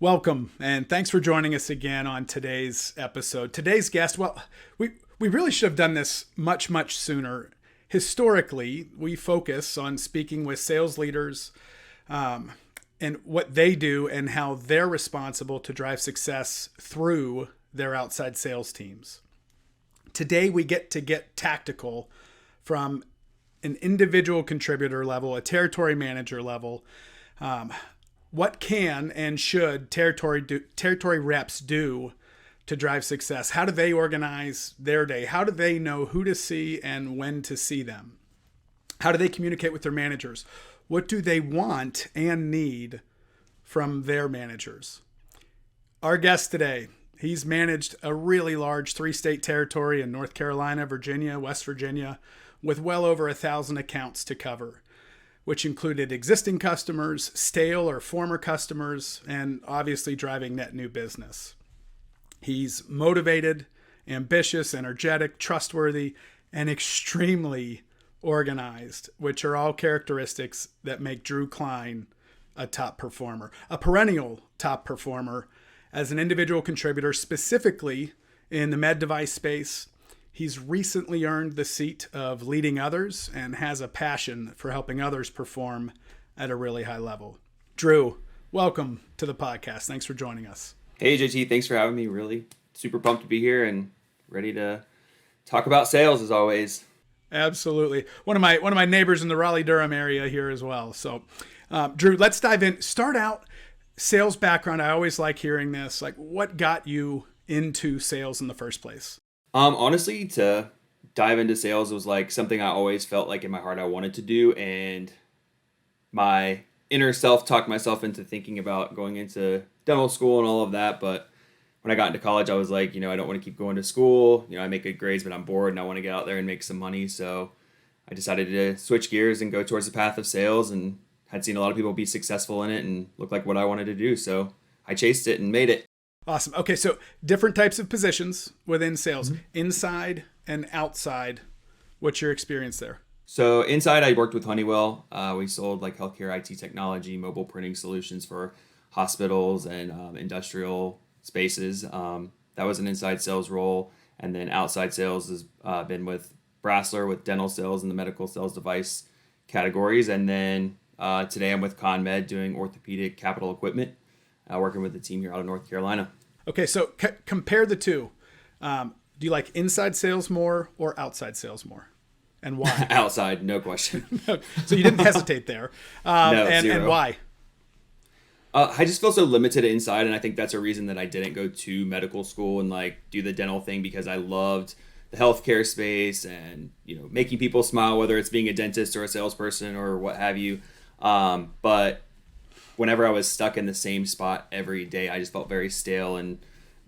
Welcome, and thanks for joining us again on today's episode. Today's guest, we really should have done this much sooner. Historically, we focus on speaking with sales leaders and what they do and how they're responsible to drive success through their outside sales teams. Today, we get tactical from an individual contributor level, a territory manager level. What can and should territory reps do to drive success? How do they organize their day? How do they know who to see and when to see them? How do they communicate with their managers? What do they want and need from their managers? Our guest today, he's managed a really large 3-state territory in North Carolina, Virginia, West Virginia, with well over 1,000 accounts to cover, which included existing customers, stale or former customers, and obviously driving net new business. He's motivated, ambitious, energetic, trustworthy, and extremely organized, which are all characteristics that make Drew Cline a top performer, a perennial top performer as an individual contributor, specifically in the med device space. He's recently earned the seat of leading others and has a passion for helping others perform at a really high level. Drew, welcome to the podcast. Thanks for joining us. Hey, JT, thanks for having me. Really super pumped to be here and ready to talk about sales as always. Absolutely. One of my neighbors in the Raleigh-Durham area here as well. So, Drew, let's dive in. Start out sales background. I always like hearing this. Like, what got you into sales in the first place? Honestly, to dive into sales was like something I always felt like in my heart I wanted to do, and my inner self talked myself into thinking about going into dental school and all of that. But when I got into college, I was like, I don't want to keep going to school. I make good grades, but I'm bored and I want to get out there and make some money. So I decided to switch gears and go towards the path of sales, and had seen a lot of people be successful in it and look like what I wanted to do. So I chased it and made it. Awesome. Okay, so different types of positions within sales, inside and outside. What's your experience there? So inside, I worked with Honeywell. We sold like healthcare IT technology, mobile printing solutions for hospitals and industrial spaces. That was an inside sales role. And then outside sales has been with Brasseler with dental sales and the medical sales device categories. And then today I'm with CONMED doing orthopedic capital equipment, working with the team here out of North Carolina. Okay, so compare the two. Do you like inside sales more or outside sales more? And why? Outside, no question. So you didn't hesitate there. And why? I just feel so limited inside, and I think that's a reason that I didn't go to medical school and like do the dental thing, because I loved the healthcare space and making people smile, whether it's being a dentist or a salesperson or what have you. But whenever I was stuck in the same spot every day, I just felt very stale and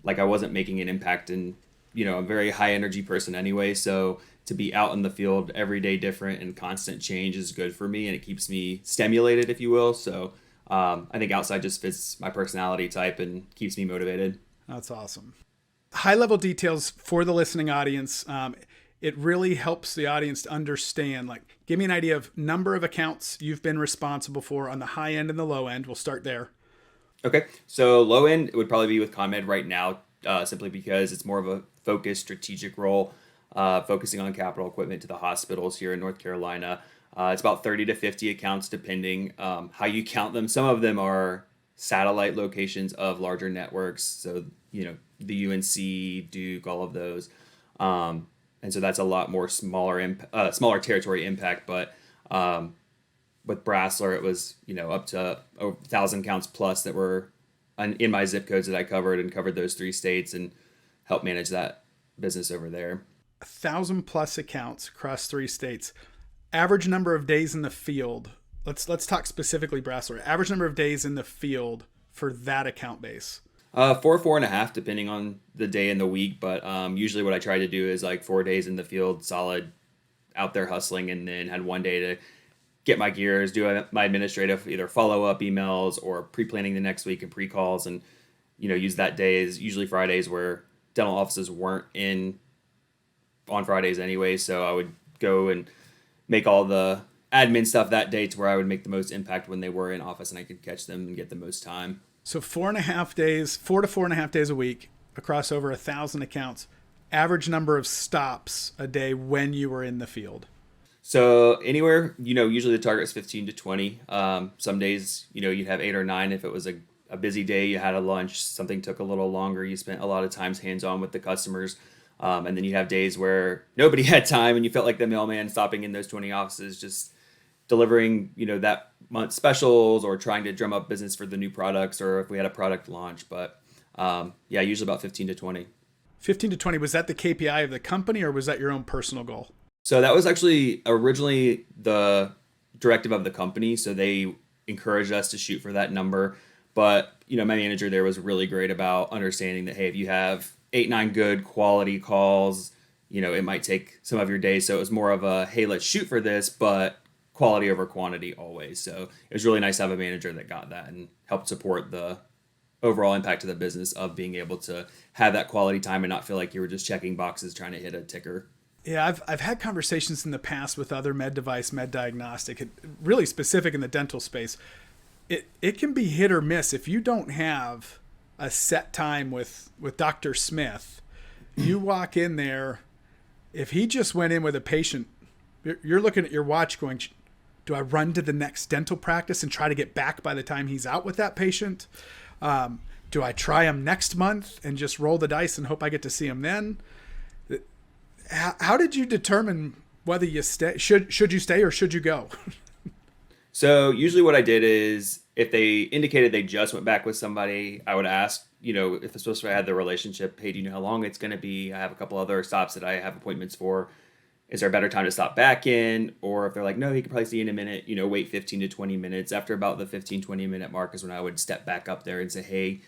like I wasn't making an impact. And I'm a very high energy person anyway, so to be out in the field every day different and constant change is good for me, and it keeps me stimulated, if you will. So I think outside just fits my personality type and keeps me motivated. That's awesome. High level details for the listening audience. It really helps the audience to understand, like, give me an idea of number of accounts you've been responsible for on the high end and the low end. We'll start there. Okay. So low end would probably be with CONMED right now, simply because it's more of a focused strategic role, focusing on capital equipment to the hospitals here in North Carolina. It's about 30 to 50 accounts, depending how you count them. Some of them are satellite locations of larger networks. So, the UNC, Duke, all of those. And so that's a lot more smaller territory impact. But with Brasseler, it was, up to 1,000 counts plus that were in my zip codes that I covered those 3 states and helped manage that business over there. 1,000 plus accounts across 3 states. Average number of days in the field. Let's talk specifically Brasseler. Average number of days in the field for that account base. 4.5, depending on the day and the week. But usually what I try to do is like 4 days in the field, solid, out there hustling, and then had 1 day to get my gears, do my administrative either follow-up emails or pre-planning the next week and pre-calls, and use that day as usually Fridays where dental offices weren't in on Fridays anyway. So I would go and make all the admin stuff that day to where I would make the most impact when they were in office and I could catch them and get the most time. So 4.5 days, 4 to 4.5 days a week across over 1,000 accounts. Average number of stops a day when you were in the field. So anywhere, usually the target is 15 to 20. Some days, you'd have 8 or 9. If it was a busy day, you had a lunch, something took a little longer. You spent a lot of times hands-on with the customers. And then you have days where nobody had time and you felt like the mailman stopping in those 20 offices, just delivering, that month specials or trying to drum up business for the new products or if we had a product launch. But yeah, usually about 15 to 20. 15 to 20, was that the KPI of the company or was that your own personal goal? So that was actually originally the directive of the company. So they encouraged us to shoot for that number. But, my manager there was really great about understanding that, hey, if you have 8, 9 good quality calls, it might take some of your days. So it was more of a, hey, let's shoot for this, but quality over quantity always. So it was really nice to have a manager that got that and helped support the overall impact of the business of being able to have that quality time and not feel like you were just checking boxes trying to hit a ticker. Yeah, I've had conversations in the past with other med device, med diagnostic, really specific in the dental space. It can be hit or miss if you don't have a set time with Dr. Smith. You walk in there, if he just went in with a patient, you're looking at your watch going, do I run to the next dental practice and try to get back by the time he's out with that patient? Do I try him next month and just roll the dice and hope I get to see him then? How did you determine whether you stay? Should you stay or should you go? So usually what I did is if they indicated they just went back with somebody, I would ask, if it's supposed to have the relationship, hey, do you know how long it's going to be? I have a couple other stops that I have appointments for. Is there a better time to stop back in? Or if they're like, no, you can probably see in a minute, wait 15 to 20 minutes. After about the 15, 20-minute mark is when I would step back up there and say, hey,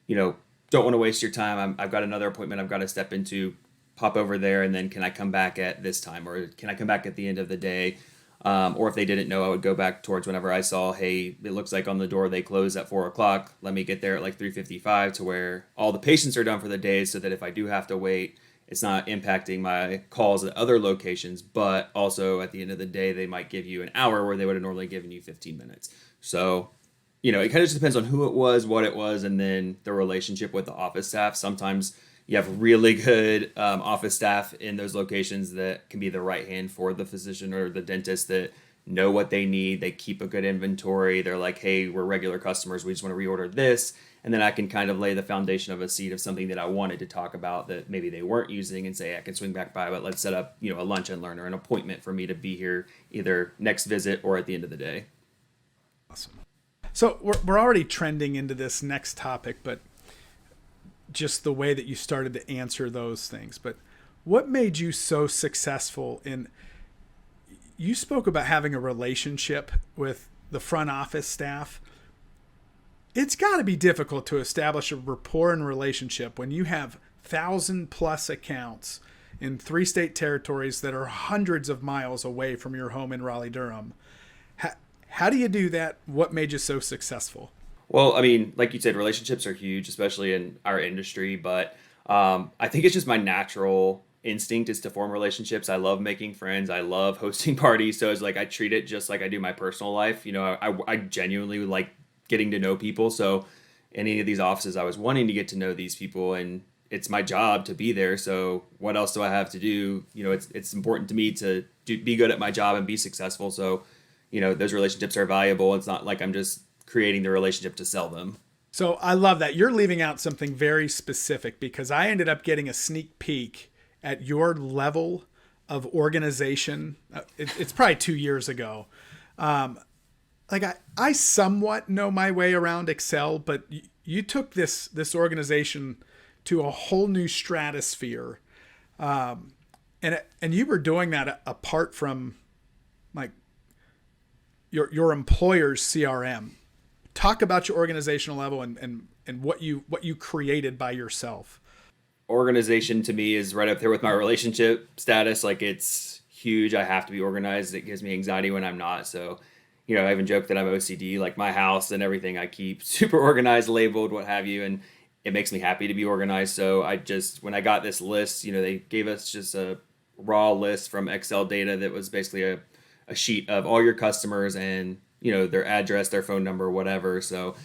don't want to waste your time. I've got another appointment I've got to step into, pop over there, and then can I come back at this time? Or can I come back at the end of the day? Or if they didn't know, I would go back towards whenever I saw, hey, it looks like on the door they close at 4 o'clock. Let me get there at like 3:55 to where all the patients are done for the day so that if I do have to wait, it's not impacting my calls at other locations, but also at the end of the day, they might give you an hour where they would have normally given you 15 minutes. So, it kind of just depends on who it was, what it was, and then the relationship with the office staff. Sometimes you have really good office staff in those locations that can be the right hand for the physician or the dentist that know what they need. They keep a good inventory. They're like, hey, we're regular customers. We just want to reorder this. And then I can kind of lay the foundation of a seed of something that I wanted to talk about that maybe they weren't using and say, I can swing back by, but let's set up, a lunch and learn or an appointment for me to be here either next visit or at the end of the day. Awesome. So we're already trending into this next topic, but just the way that you started to answer those things. But what made you so successful you spoke about having a relationship with the front office staff. It's got to be difficult to establish a rapport and relationship when you have 1,000+ accounts in 3 state territories that are hundreds of miles away from your home in Raleigh-Durham. How do you do that? What made you so successful? Well, I mean, like you said, relationships are huge, especially in our industry. But I think it's just my natural instinct is to form relationships. I love making friends. I love hosting parties. So it's like I treat it just like I do my personal life. I genuinely like getting to know people. So in any of these offices, I was wanting to get to know these people, and it's my job to be there. So what else do I have to do? It's important to me to be good at my job and be successful. So, those relationships are valuable. It's not like I'm just creating the relationship to sell them. So I love that. You're leaving out something very specific because I ended up getting a sneak peek at your level of organization. It's probably 2 years ago. I somewhat know my way around Excel, but you took this organization to a whole new stratosphere. And you were doing that apart from like your employer's CRM. Talk about your organizational level and what you created by yourself. Organization to me is right up there with my relationship status. Like, it's huge. I have to be organized. It gives me anxiety when I'm not. So, I even joke that I'm OCD, like my house and everything I keep super organized, labeled, what have you. And it makes me happy to be organized. So when I got this list, they gave us just a raw list from Excel data that was basically a sheet of all your customers and, their address, their phone number, whatever. So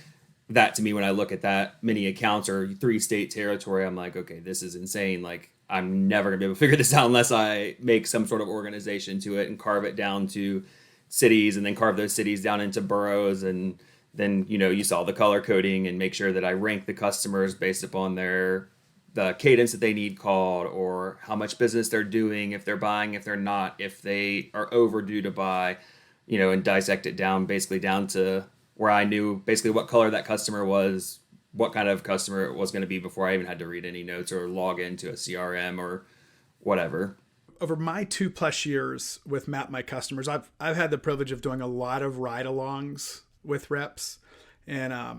that to me, when I look at that many accounts or 3-state territory, I'm like, okay, this is insane. Like, I'm never gonna be able to figure this out unless I make some sort of organization to it and carve it down to cities, and then carve those cities down into boroughs. And then, you saw the color coding, and make sure that I rank the customers based upon the cadence that they need called, or how much business they're doing, if they're buying, if they're not, if they are overdue to buy, and dissect it down, basically down to where I knew basically what color that customer was, what kind of customer it was going to be, before I even had to read any notes or log into a CRM or whatever. Over my 2+ years with Map My Customers, I've had the privilege of doing a lot of ride-alongs with reps, and I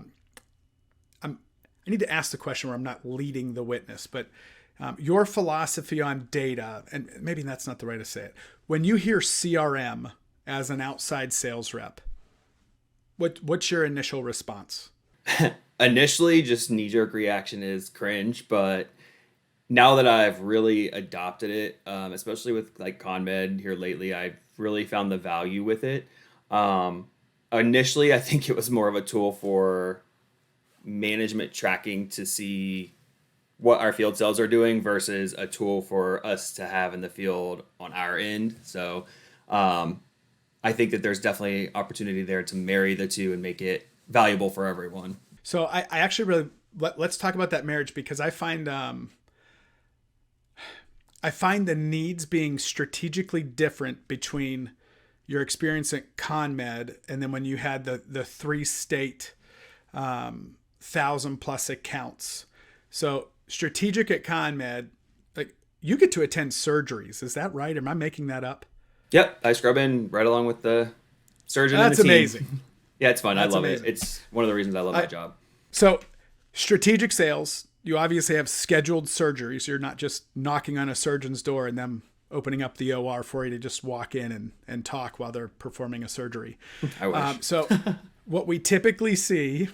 need to ask the question where I'm not leading the witness, but your philosophy on data, and maybe that's not the way to say it. When you hear CRM as an outside sales rep, what's your initial response? Initially, just knee-jerk reaction is cringe, but now that I've really adopted it, especially with like CONMED here lately, I've really found the value with it. Initially, I think it was more of a tool for management tracking to see what our field sales are doing, versus a tool for us to have in the field on our end. So I think that there's definitely opportunity there to marry the two and make it valuable for everyone. So I actually really, let's talk about that marriage, because I find the needs being strategically different between your experience at CONMED and then when you had the 3-state 1,000+ accounts. So strategic at CONMED, like, you get to attend surgeries. Is that right? Am I making that up? Yep, I scrub in right along with the surgeon. That's and the team. amazing. Yeah, it's fun. That's I love amazing. it. It's one of the reasons I love my job. So strategic sales, you obviously have scheduled surgeries. You're not just knocking on a surgeon's door and them opening up the OR for you to just walk in and talk while they're performing a surgery. I wish. So what we typically see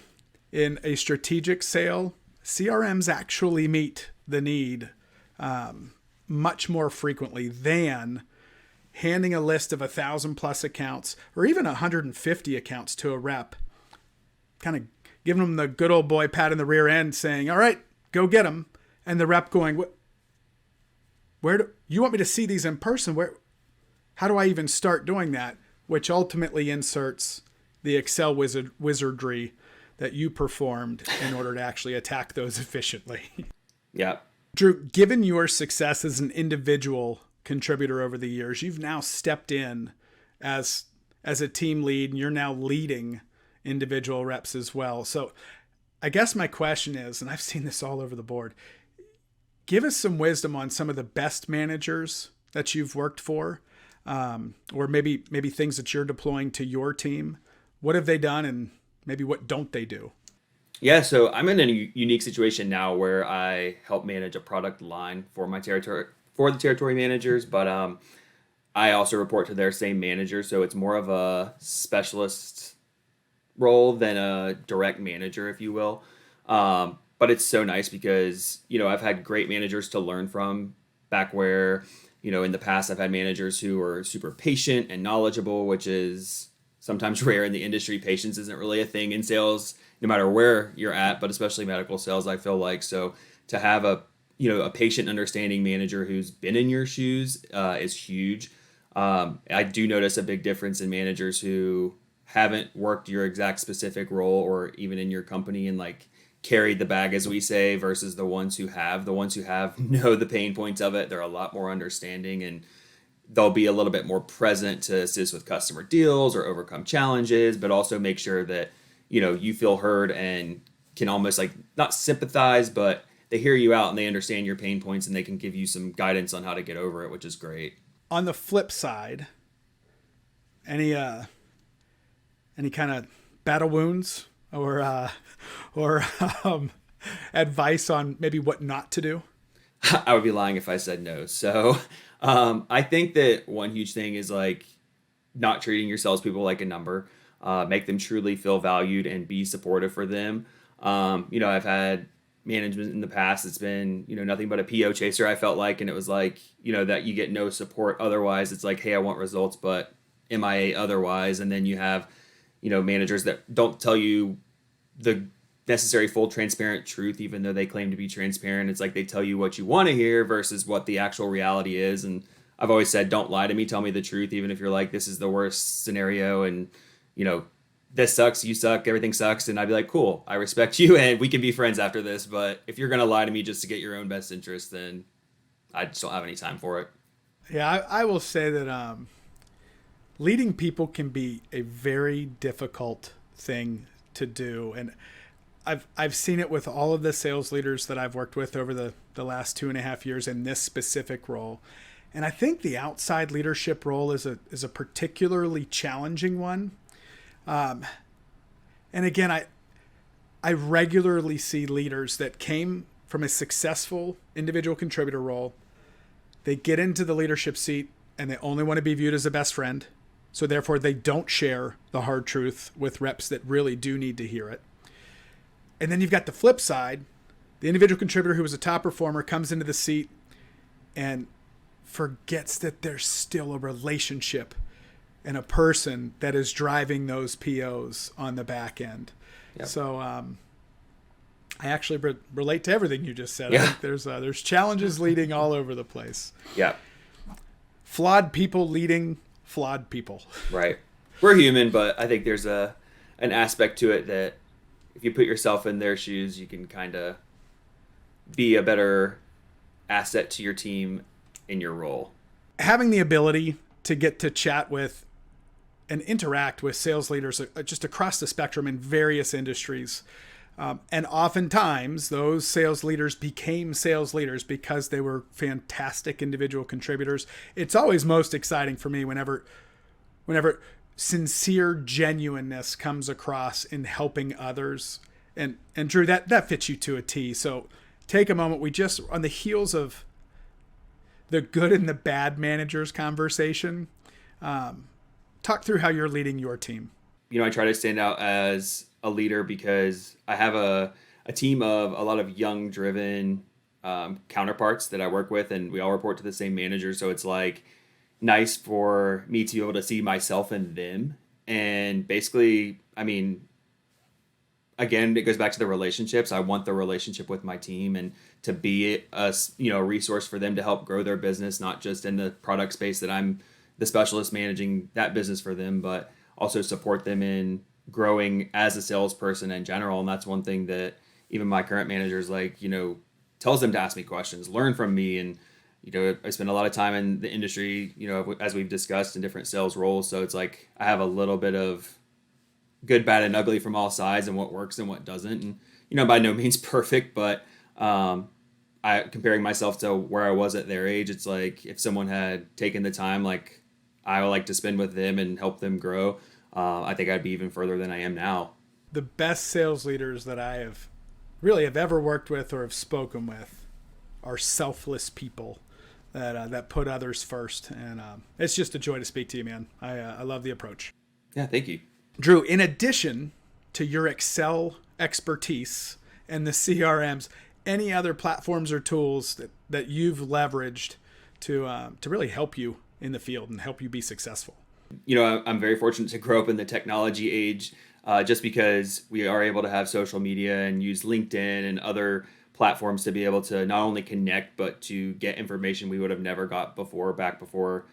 in a strategic sale, CRMs actually meet the need much more frequently than handing a list of 1,000+ accounts or even 150 accounts to a rep, kind of giving them the good old boy pat in the rear end, saying, all right, go get them. And the rep going, where do you want me to see these in person? How do I even start doing that? Which ultimately inserts the Excel wizardry that you performed in order to actually attack those efficiently. Yeah. Drew, given your success as an individual contributor over the years, you've now stepped in as a team lead, and you're now leading individual reps as well. So I guess my question is, and I've seen this all over the board, give us some wisdom on some of the best managers that you've worked for, or maybe things that you're deploying to your team. What have they done, and maybe what don't they do? Yeah, so I'm in a unique situation now where I help manage a product line for my territory, for the territory managers, but I also report to their same manager, so it's more of a specialist role than a direct manager, if you will. But it's so nice because, I've had great managers to learn from back where, in the past I've had managers who are super patient and knowledgeable, which is sometimes rare in the industry. Patience isn't really a thing in sales, no matter where you're at, but especially medical sales, I feel like. So to have a patient, understanding manager who's been in your shoes is huge. I do notice a big difference in managers who haven't worked your exact specific role or even in your company and like carried the bag, as we say, versus the ones who have. The ones who have know the pain points of it. They're a lot more understanding, and they'll be a little bit more present to assist with customer deals or overcome challenges, but also make sure that, you feel heard and can almost like not sympathize, but they hear you out and they understand your pain points and they can give you some guidance on how to get over it, which is great. On the flip side, any kind of battle wounds or advice on maybe what not to do? I would be lying if I said no. So I think that one huge thing is like not treating your salespeople like a number. Make them truly feel valued and be supportive for them. I've had management in the past. It's been, nothing but a PO chaser, I felt like. And it was like, that you get no support. Otherwise, it's like, hey, I want results, but MIA otherwise. And then you have, managers that don't tell you the necessary full transparent truth, even though they claim to be transparent. It's like they tell you what you want to hear versus what the actual reality is. And I've always said, don't lie to me, tell me the truth, even if you're like, this is the worst scenario and, you know, this sucks, you suck, everything sucks. And I'd be like, cool, I respect you and we can be friends after this. But if you're going to lie to me just to get your own best interest, then I just don't have any time for it. Yeah, I will say that leading people can be a very difficult thing to do. And I've seen it with all of the sales leaders that I've worked with over the last 2.5 years in this specific role. And I think the outside leadership role is a particularly challenging one. And again, I regularly see leaders that came from a successful individual contributor role. They get into the leadership seat and they only want to be viewed as a best friend. So therefore they don't share the hard truth with reps that really do need to hear it. And then you've got the flip side. The individual contributor who was a top performer comes into the seat and forgets that there's still a relationship and a person that is driving those POs on the back end. Yep. So I actually relate to everything you just said. Yeah. I think there's challenges leading all over the place. Yeah. Flawed people leading flawed people. Right. We're human, but I think there's an aspect to it that if you put yourself in their shoes, you can kind of be a better asset to your team in your role. Having the ability to get to chat with and interact with sales leaders just across the spectrum in various industries. And oftentimes those sales leaders became sales leaders because they were fantastic individual contributors. It's always most exciting for me whenever sincere genuineness comes across in helping others. And Drew, that fits you to a T. So take a moment. We just, on the heels of the good and the bad managers conversation, talk through how you're leading your team. You know, I try to stand out as a leader because I have a team of a lot of young, driven counterparts that I work with, and we all report to the same manager. So it's like nice for me to be able to see myself in them. And basically, I mean, again, it goes back to the relationships. I want the relationship with my team and to be a resource for them to help grow their business, not just in the product space that I'm the specialist managing that business for them, but also support them in growing as a salesperson in general. And that's one thing that even my current manager is like, tells them to ask me questions, learn from me. And, I spend a lot of time in the industry, as we've discussed in different sales roles. So it's like, I have a little bit of good, bad, and ugly from all sides and what works and what doesn't. And, by no means perfect, but comparing myself to where I was at their age, it's like if someone had taken the time, like I would like to spend with them and help them grow, I think I'd be even further than I am now. The best sales leaders that I have ever worked with or have spoken with are selfless people that put others first. And it's just a joy to speak to you, man. I love the approach. Yeah, thank you. Drew, in addition to your Excel expertise and the CRMs, any other platforms or tools that you've leveraged to really help you in the field and help you be successful? I'm very fortunate to grow up in the technology age, just because we are able to have social media and use LinkedIn and other platforms to be able to not only connect, but to get information we would have never got back before,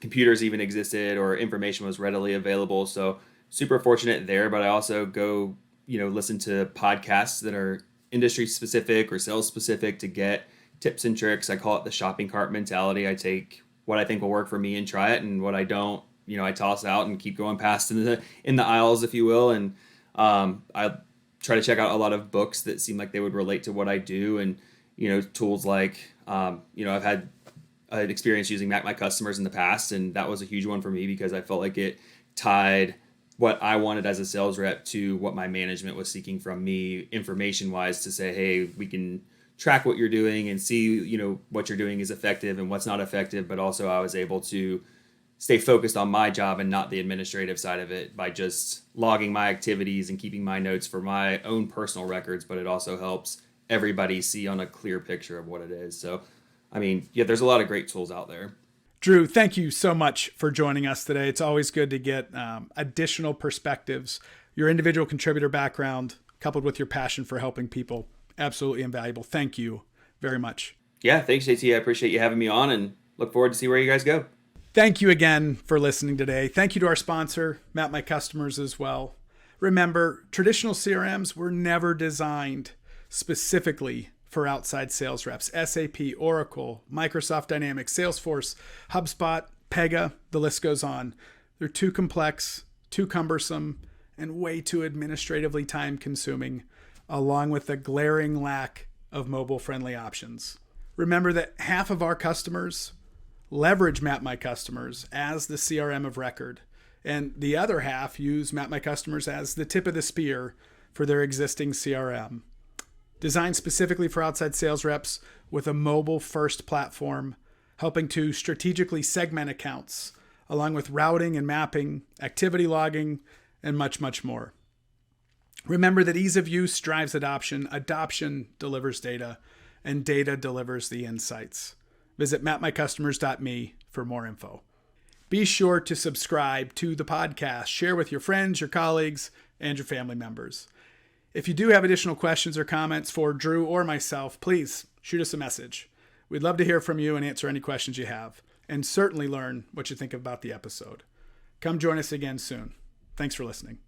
computers even existed or information was readily available. So super fortunate there, but I also go, listen to podcasts that are industry specific or sales specific to get tips and tricks. I call it the shopping cart mentality. I take what I think will work for me and try it, and what I don't, I toss out and keep going past in the aisles, if you will. And I try to check out a lot of books that seem like they would relate to what I do, and tools like I've had an experience using Mac My Customers in the past, and that was a huge one for me because I felt like it tied what I wanted as a sales rep to what my management was seeking from me information wise, to say, hey, we can track what you're doing and see, what you're doing is effective and what's not effective. But also I was able to stay focused on my job and not the administrative side of it by just logging my activities and keeping my notes for my own personal records. But it also helps everybody see on a clear picture of what it is. So, there's a lot of great tools out there. Drew, thank you so much for joining us today. It's always good to get additional perspectives, your individual contributor background, coupled with your passion for helping people, absolutely invaluable. Thank you very much. Yeah, thanks, JT. I appreciate you having me on and look forward to see where you guys go. Thank you again for listening today. Thank you to our sponsor, Map My Customers, as well. Remember, traditional CRMs were never designed specifically for outside sales reps. SAP, Oracle, Microsoft Dynamics, Salesforce, HubSpot, Pega, the list goes on. They're too complex, too cumbersome, and way too administratively time-consuming, along with a glaring lack of mobile-friendly options. Remember that half of our customers leverage Map My Customers as the CRM of record, and the other half use Map My Customers as the tip of the spear for their existing CRM. Designed specifically for outside sales reps with a mobile-first platform, helping to strategically segment accounts, along with routing and mapping, activity logging, and much, much more. Remember that ease of use drives adoption, adoption delivers data, and data delivers the insights. Visit mapmycustomers.me for more info. Be sure to subscribe to the podcast, share with your friends, your colleagues, and your family members. If you do have additional questions or comments for Drew or myself, please shoot us a message. We'd love to hear from you and answer any questions you have, and certainly learn what you think about the episode. Come join us again soon. Thanks for listening.